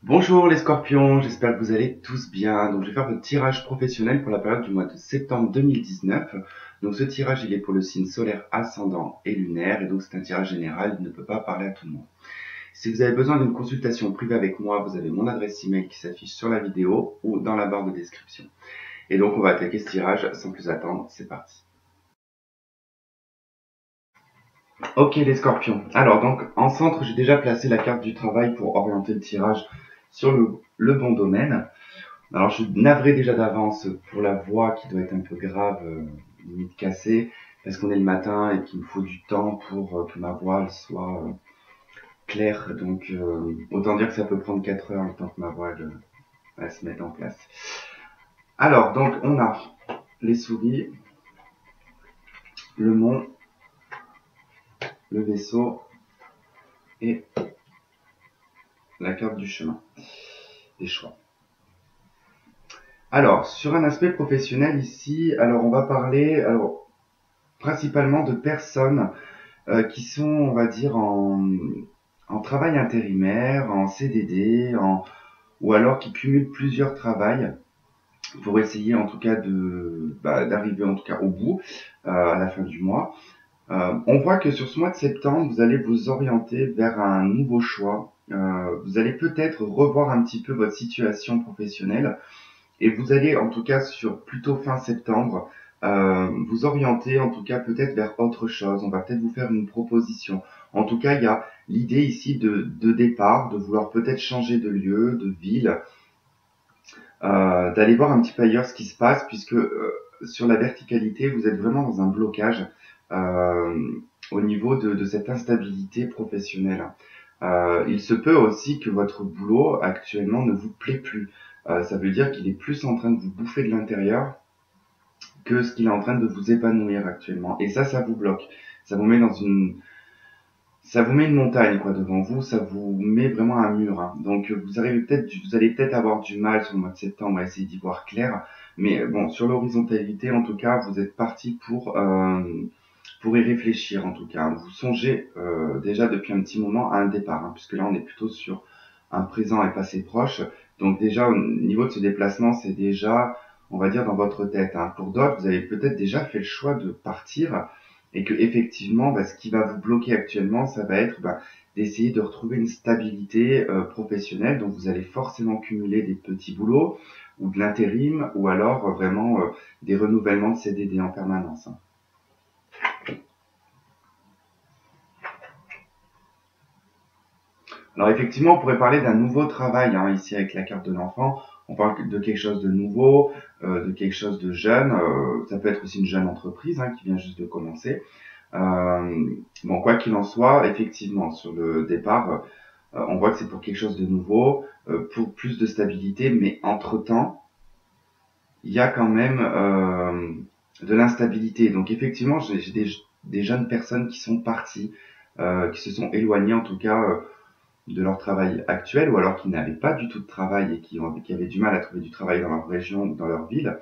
Bonjour les scorpions, j'espère que vous allez tous bien. Donc je vais faire votre tirage professionnel pour la période du mois de septembre 2019. Donc ce tirage il est pour le signe solaire ascendant et lunaire et donc c'est un tirage général, il ne peut pas parler à tout le monde. Si vous avez besoin d'une consultation privée avec moi, vous avez mon adresse email qui s'affiche sur la vidéo ou dans la barre de description. Et donc on va attaquer ce tirage sans plus attendre, c'est parti. Ok les scorpions. Alors donc en centre j'ai déjà placé la carte du travail pour orienter le tirage sur le bon domaine. Alors, je suis navré déjà d'avance pour la voix qui doit être un peu grave, limite cassée, parce qu'on est le matin et qu'il me faut du temps pour que ma voix soit claire. Donc, autant dire que ça peut prendre 4 heures le temps que ma voix elle se mette en place. Alors, donc, on a les souris, le mont, le vaisseau et la carte du chemin, des choix. Alors, sur un aspect professionnel ici, alors on va parler principalement de personnes qui sont, on va dire, en travail intérimaire, en CDD, ou alors qui cumulent plusieurs travails pour essayer en tout cas d'arriver en tout cas au bout à la fin du mois. On voit que sur ce mois de septembre, vous allez vous orienter vers un nouveau choix. Vous allez peut-être revoir un petit peu votre situation professionnelle et vous allez en tout cas sur plutôt fin septembre vous orienter en tout cas peut-être vers autre chose. On va peut-être vous faire une proposition. En tout cas, il y a l'idée ici de départ, de vouloir peut-être changer de lieu, de ville, d'aller voir un petit peu ailleurs ce qui se passe, puisque sur la verticalité, vous êtes vraiment dans un blocage euh, au niveau de cette instabilité professionnelle. Il se peut aussi que votre boulot actuellement ne vous plaît plus. Ça veut dire qu'il est plus en train de vous bouffer de l'intérieur que ce qu'il est en train de vous épanouir actuellement. Et ça vous bloque. Ça vous met ça vous met une montagne quoi devant vous. Ça vous met vraiment un mur. Hein. Donc vous allez peut-être avoir du mal sur le mois de septembre à essayer d'y voir clair. Mais bon, sur l'horizontalité, en tout cas, vous êtes parti pour y réfléchir. En tout cas, vous songez déjà depuis un petit moment à un départ, hein, puisque là on est plutôt sur un présent et passé proche. Donc déjà au niveau de ce déplacement, c'est déjà on va dire dans votre tête. Hein. Pour d'autres, vous avez peut-être déjà fait le choix de partir et que effectivement, ce qui va vous bloquer actuellement, ça va être d'essayer de retrouver une stabilité professionnelle. Donc vous allez forcément cumuler des petits boulots ou de l'intérim ou alors vraiment des renouvellements de CDD en permanence. Hein. Alors effectivement, on pourrait parler d'un nouveau travail hein, ici avec la carte de l'enfant. On parle de quelque chose de nouveau, de quelque chose de jeune. Ça peut être aussi une jeune entreprise hein, qui vient juste de commencer. Bon, quoi qu'il en soit, effectivement, sur le départ, on voit que c'est pour quelque chose de nouveau, pour plus de stabilité, mais entre-temps, il y a quand même de l'instabilité. Donc effectivement, j'ai des jeunes personnes qui sont parties, qui se sont éloignées en tout cas de leur travail actuel, ou alors qui n'avaient pas du tout de travail et qui avaient du mal à trouver du travail dans leur région ou dans leur ville,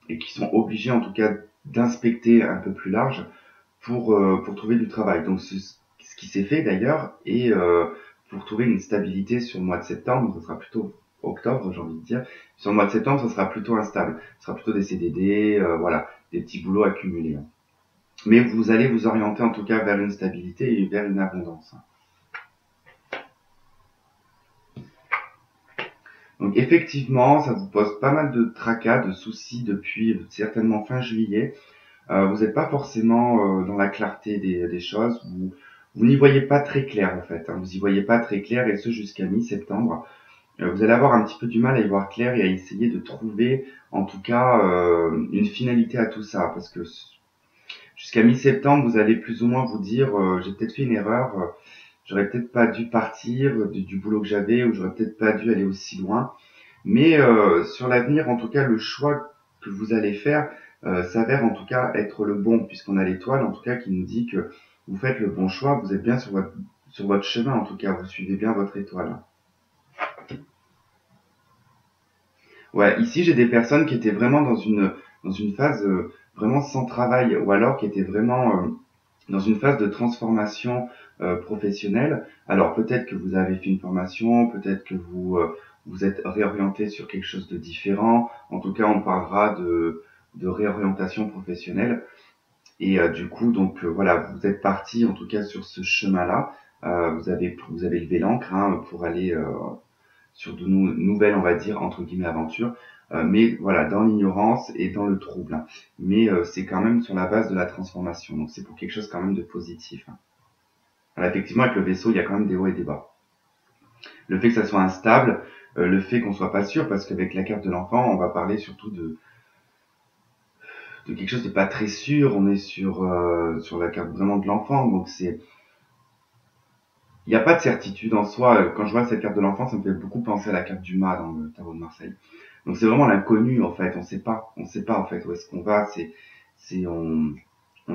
et qui sont obligés en tout cas d'inspecter un peu plus large pour trouver du travail. Donc ce qui s'est fait d'ailleurs, et pour trouver une stabilité sur le mois de septembre, ce sera plutôt octobre, j'ai envie de dire. Sur le mois de septembre, ce sera plutôt instable. Ce sera plutôt des CDD, voilà, des petits boulots accumulés. Hein. Mais vous allez vous orienter en tout cas vers une stabilité et vers une abondance. Hein. Donc effectivement, ça vous pose pas mal de tracas, de soucis depuis certainement fin juillet. Vous n'êtes pas forcément dans la clarté des choses. Vous n'y voyez pas très clair en fait. Hein. Vous y voyez pas très clair et ce jusqu'à mi-septembre. Vous allez avoir un petit peu du mal à y voir clair et à essayer de trouver en tout cas une finalité à tout ça. Parce que jusqu'à mi-septembre, vous allez plus ou moins vous dire j'ai peut-être fait une erreur, j'aurais peut-être pas dû partir du boulot que j'avais ou j'aurais peut-être pas dû aller aussi loin. Mais sur l'avenir, en tout cas, le choix que vous allez faire s'avère en tout cas être le bon, puisqu'on a l'étoile en tout cas qui nous dit que vous faites le bon choix, vous êtes bien sur votre chemin en tout cas, vous suivez bien votre étoile. Ouais, ici j'ai des personnes qui étaient vraiment dans une phase vraiment sans travail, ou alors qui étaient vraiment dans une phase de transformation professionnel. Alors peut-être que vous avez fait une formation, peut-être que vous êtes réorienté sur quelque chose de différent. En tout cas, on parlera de réorientation professionnelle. Et du coup, donc voilà, vous êtes parti en tout cas sur ce chemin-là. Vous avez levé l'ancre pour aller sur de nouvelles, on va dire, entre guillemets, aventures. Mais voilà, dans l'ignorance et dans le trouble. Mais c'est quand même sur la base de la transformation. Donc c'est pour quelque chose quand même de positif. Alors, effectivement, avec le vaisseau, il y a quand même des hauts et des bas. Le fait que ça soit instable, le fait qu'on soit pas sûr, parce qu'avec la carte de l'enfant, on va parler surtout de quelque chose de pas très sûr. On est sur la carte vraiment de l'enfant, donc il n'y a pas de certitude en soi. Quand je vois cette carte de l'enfant, ça me fait beaucoup penser à la carte du mât dans le tarot de Marseille. Donc c'est vraiment l'inconnu en fait. On sait pas en fait où est-ce qu'on va. On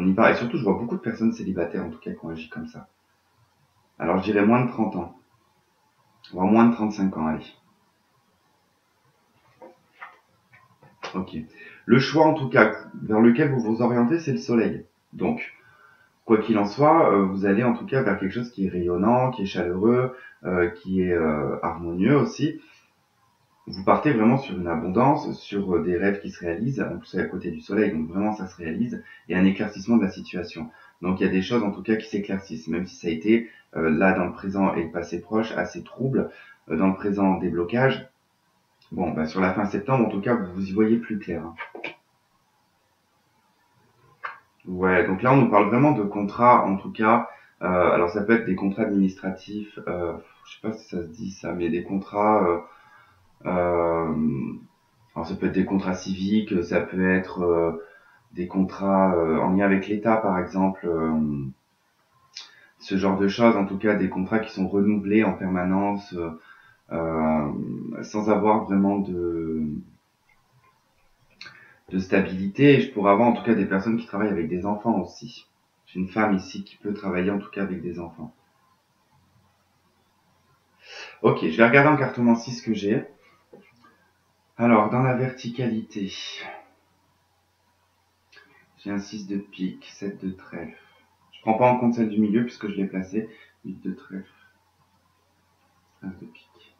y va. Et surtout, je vois beaucoup de personnes célibataires en tout cas qui ont agi comme ça. Alors je dirais moins de 30 ans, voire moins de 35 ans, allez. Ok. Le choix en tout cas vers lequel vous vous orientez, c'est le soleil. Donc, quoi qu'il en soit, vous allez en tout cas vers quelque chose qui est rayonnant, qui est chaleureux, qui est harmonieux aussi. Vous partez vraiment sur une abondance, sur des rêves qui se réalisent. En plus, c'est à côté du soleil, donc vraiment ça se réalise, et un éclaircissement de la situation. Donc il y a des choses en tout cas qui s'éclaircissent, même si ça a été là dans le présent et le passé proche assez trouble. Dans le présent, des blocages. Bon, bah, sur la fin septembre, en tout cas, vous y voyez plus clair. Ouais, donc là, on nous parle vraiment de contrats, en tout cas. Alors, ça peut être des contrats administratifs, je sais pas si ça se dit ça, mais des contrats. Alors, ça peut être des contrats civiques, ça peut être des contrats en lien avec l'État, par exemple. Ce genre de choses, en tout cas, des contrats qui sont renouvelés en permanence, sans avoir vraiment de stabilité. Et je pourrais avoir en tout cas des personnes qui travaillent avec des enfants aussi. J'ai une femme ici qui peut travailler en tout cas avec des enfants. Ok, je vais regarder en cartomancie ce que j'ai. Alors, dans la verticalité, j'ai un 6 de pique, 7 de trèfle. Je prends pas en compte celle du milieu puisque je l'ai placée. 8 de trèfle, 1 de pique.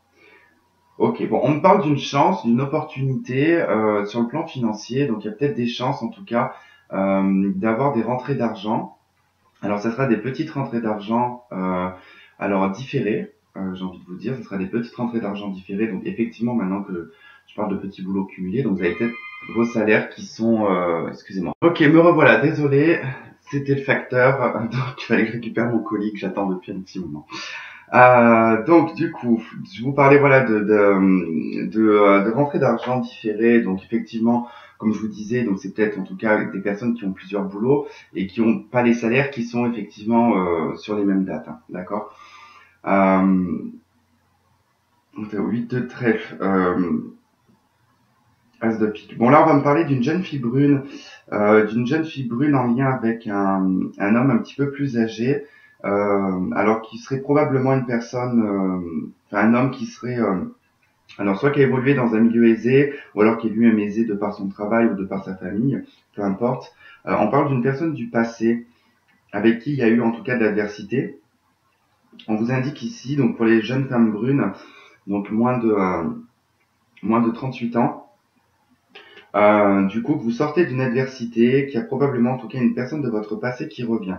Ok, bon, on me parle d'une chance, d'une opportunité sur le plan financier. Donc, il y a peut-être des chances en tout cas d'avoir des rentrées d'argent. Alors, ça sera des petites rentrées d'argent, alors différées, j'ai envie de vous dire, ce sera des petites rentrées d'argent différées. Donc, effectivement, maintenant que je parle de petits boulots cumulés, donc vous avez peut-être vos salaires qui sont, excusez-moi. Ok, me revoilà, désolé, c'était le facteur, donc il fallait que je récupère mon colis que j'attends depuis un petit moment. Donc, du coup, je vous parlais voilà de rentrées d'argent différées. Donc, effectivement, comme je vous disais, donc c'est peut-être en tout cas des personnes qui ont plusieurs boulots et qui ont pas les salaires qui sont effectivement sur les mêmes dates, d'accord. 8 de trèfle, As de pique. Bon, là, on va me parler d'une jeune fille brune, en lien avec un homme un petit peu plus âgé, alors qui serait probablement une personne, un homme qui serait, alors soit qui a évolué dans un milieu aisé, ou alors qui est lui-même aisé de par son travail ou de par sa famille, peu importe. On parle d'une personne du passé avec qui il y a eu en tout cas de l'adversité. On vous indique ici, donc pour les jeunes femmes brunes, donc moins de 38 ans, du coup, que vous sortez d'une adversité, qu'il y a probablement en tout cas une personne de votre passé qui revient.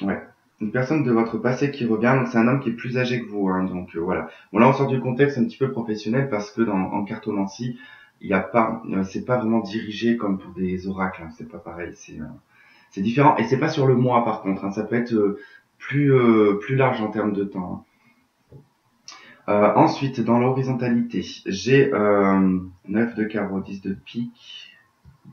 Ouais, une personne de votre passé qui revient, donc c'est un homme qui est plus âgé que vous, donc voilà. Bon là, on sort du contexte un petit peu professionnel parce que en cartomancie, il y a pas, c'est pas vraiment dirigé comme pour des oracles, c'est pas pareil, c'est différent et c'est pas sur le mois par contre, ça peut être plus large en termes de temps. Ensuite, dans l'horizontalité, j'ai 9 de carreau, 10 de pique,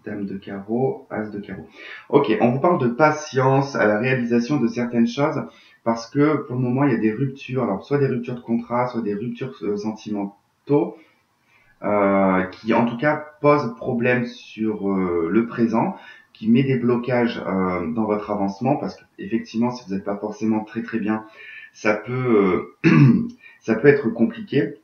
Dame de carreau, As de carreau. Ok, on vous parle de patience à la réalisation de certaines choses parce que pour le moment, il y a des ruptures. Alors, soit des ruptures de contrat, soit des ruptures sentimentaux qui, en tout cas, posent problème sur le présent, qui met des blocages dans votre avancement parce qu'effectivement, si vous n'êtes pas forcément très très bien, ça peut, ça peut être compliqué.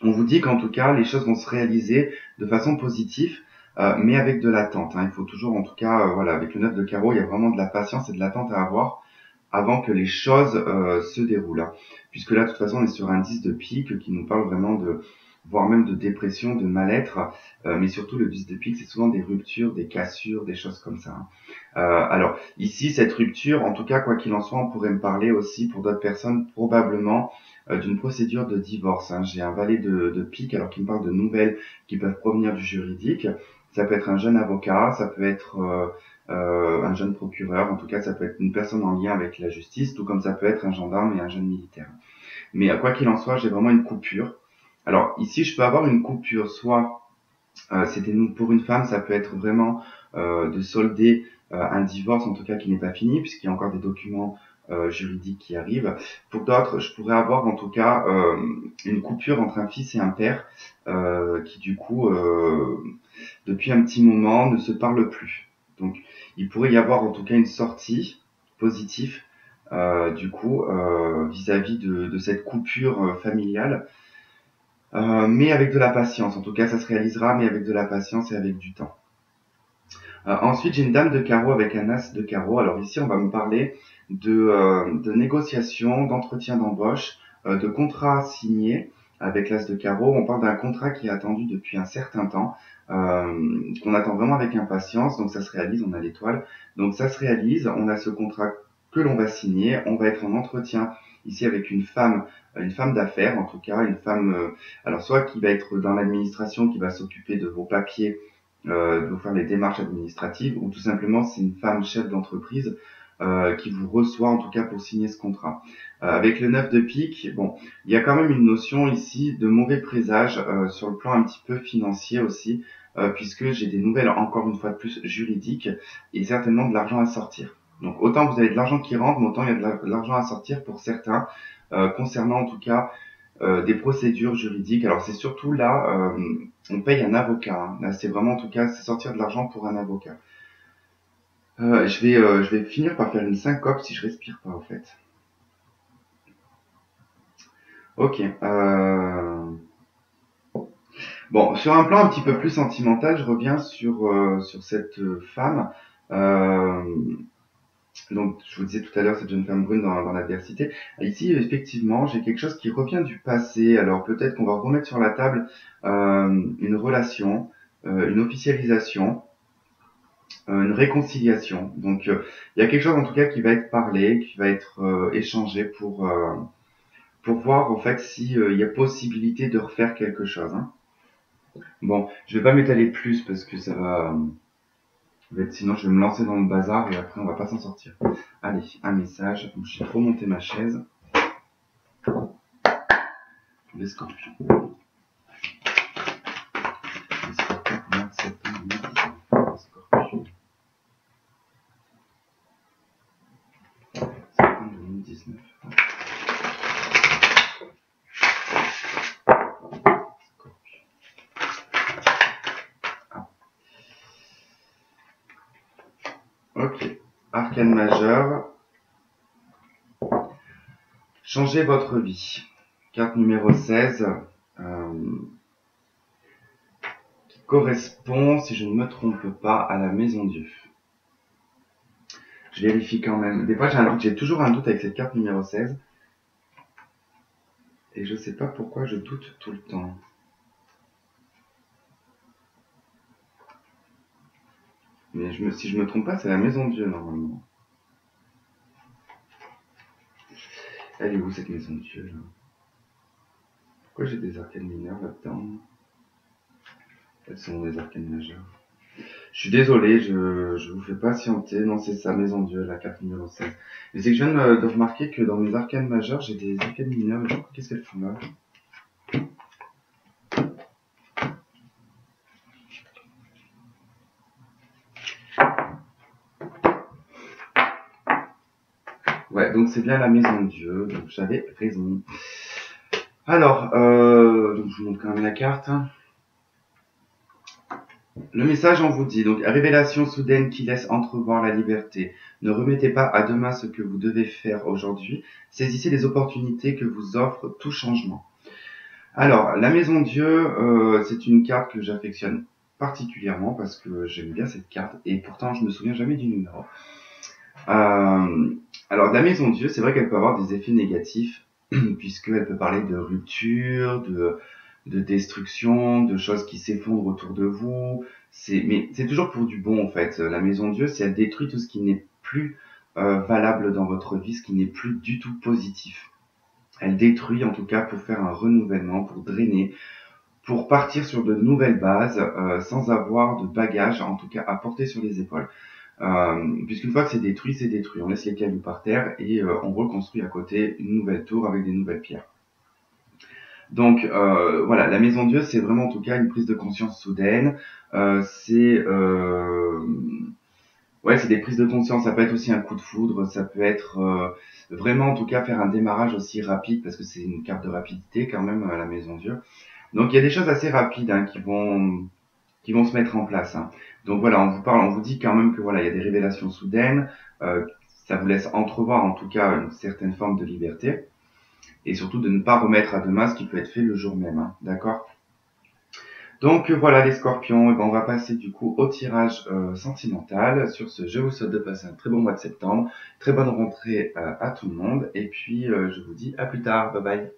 On vous dit qu'en tout cas, les choses vont se réaliser de façon positive. mais avec de l'attente, hein. Il faut toujours, en tout cas, voilà, avec le 9 de carreau, il y a vraiment de la patience et de l'attente à avoir avant que les choses se déroulent, hein. Puisque là, de toute façon, on est sur un 10 de pique qui nous parle vraiment de, voire même de dépression, de mal-être, mais surtout le 10 de pique, c'est souvent des ruptures, des cassures, des choses comme ça, hein. Alors, ici, cette rupture, en tout cas, quoi qu'il en soit, on pourrait me parler aussi, pour d'autres personnes, probablement d'une procédure de divorce, hein. J'ai un valet de pique, alors qui me parle de nouvelles qui peuvent provenir du juridique. Ça peut être un jeune avocat, ça peut être un jeune procureur, en tout cas ça peut être une personne en lien avec la justice, tout comme ça peut être un gendarme et un jeune militaire. Mais quoi qu'il en soit, j'ai vraiment une coupure. Alors ici, je peux avoir une coupure, soit c'était pour une femme, ça peut être vraiment de solder un divorce, en tout cas qui n'est pas fini, puisqu'il y a encore des documents juridiques qui arrivent. Pour d'autres, je pourrais avoir en tout cas une coupure entre un fils et un père qui du coup, depuis un petit moment, ne se parlent plus. Donc, il pourrait y avoir en tout cas une sortie positive du coup vis-à-vis de cette coupure familiale. Mais avec de la patience. En tout cas, ça se réalisera, mais avec de la patience et avec du temps. Ensuite, j'ai une dame de carreau avec un as de carreau. Alors ici, on va me parler de négociations, d'entretien d'embauche, de contrats signés avec l'as de carreau. On parle d'un contrat qui est attendu depuis un certain temps, qu'on attend vraiment avec impatience. Donc ça se réalise, on a l'étoile. Donc ça se réalise, on a ce contrat que l'on va signer. On va être en entretien ici avec une femme d'affaires en tout cas, une femme, alors soit qui va être dans l'administration, qui va s'occuper de vos papiers, de vous faire les démarches administratives, ou tout simplement c'est une femme chef d'entreprise qui vous reçoit en tout cas pour signer ce contrat. Avec le 9 de pique, bon, il y a quand même une notion ici de mauvais présage sur le plan un petit peu financier aussi, puisque j'ai des nouvelles encore une fois de plus juridiques et certainement de l'argent à sortir. Donc autant vous avez de l'argent qui rentre, mais autant il y a de l'argent à sortir pour certains, concernant en tout cas des procédures juridiques. Alors c'est surtout là, on paye un avocat, hein. Là c'est vraiment en tout cas, c'est sortir de l'argent pour un avocat. Je vais finir par faire une syncope si je respire pas en fait. Ok. Bon, sur un plan un petit peu plus sentimental, je reviens sur cette femme. Euh, Donc, je vous disais tout à l'heure, cette jeune femme brune dans l'adversité. Ici, effectivement, j'ai quelque chose qui revient du passé. Alors, peut-être qu'on va remettre sur la table une relation, une officialisation, une réconciliation. Donc, il y a quelque chose, en tout cas, qui va être parlé, qui va être échangé pour voir, en fait, si il y a possibilité de refaire quelque chose, hein. Bon, je vais pas m'étaler plus parce que ça va... sinon, je vais me lancer dans le bazar et après, on va pas s'en sortir. Allez, un message. J'ai trop monté ma chaise. Les scorpions. Les scorpions, mois de septembre 2019. Les scorpions. Septembre 2019. Scorpion. Ah. Ok. Arcane majeur. Changez votre vie. Carte numéro 16. Qui correspond, si je ne me trompe pas, à la maison Dieu. Je vérifie quand même. Des fois, j'ai toujours un doute avec cette carte numéro 16. Et je sais pas pourquoi je doute tout le temps. Mais si je me trompe pas, c'est la maison Dieu, normalement. Elle est où, cette maison Dieu, là? Pourquoi j'ai des arcanes mineurs là-dedans? Elles sont des arcanes majeures. Je suis désolé, je vous fais patienter. Non, c'est ça, maison Dieu, la carte numéro 16. Mais c'est que je viens de remarquer que dans mes arcanes majeures, j'ai des arcanes mineures. Je crois qu'est-ce qu'elles font là? Ouais, donc c'est bien la maison Dieu. Donc j'avais raison. Alors, donc je vous montre quand même la carte. Le message, on vous dit, donc, révélation soudaine qui laisse entrevoir la liberté. Ne remettez pas à demain ce que vous devez faire aujourd'hui. Saisissez les opportunités que vous offre tout changement. Alors, la maison Dieu, c'est une carte que j'affectionne particulièrement parce que j'aime bien cette carte et pourtant je me souviens jamais du numéro. Euh, alors la maison Dieu, c'est vrai qu'elle peut avoir des effets négatifs puisqu'elle peut parler de rupture, de destruction, de choses qui s'effondrent autour de vous. Mais c'est toujours pour du bon en fait. La maison Dieu, c'est elle détruit tout ce qui n'est plus valable dans votre vie, ce qui n'est plus du tout positif. Elle détruit en tout cas pour faire un renouvellement, pour drainer, pour partir sur de nouvelles bases sans avoir de bagages, en tout cas à porter sur les épaules. Puisqu'une fois que c'est détruit. On laisse les cailloux par terre et on reconstruit à côté une nouvelle tour avec des nouvelles pierres. Donc voilà, la maison Dieu, c'est vraiment en tout cas une prise de conscience soudaine. C'est des prises de conscience. Ça peut être aussi un coup de foudre. Ça peut être vraiment en tout cas faire un démarrage aussi rapide parce que c'est une carte de rapidité quand même la maison Dieu. Donc il y a des choses assez rapides qui vont se mettre en place. Hein. Donc voilà, on vous dit quand même que voilà, il y a des révélations soudaines. Ça vous laisse entrevoir en tout cas une certaine forme de liberté. Et surtout de ne pas remettre à demain ce qui peut être fait le jour même, hein, d'accord? Donc voilà les scorpions, et ben, on va passer du coup au tirage sentimental. Sur ce, je vous souhaite de passer un très bon mois de septembre, très bonne rentrée à tout le monde, et puis je vous dis à plus tard, bye bye.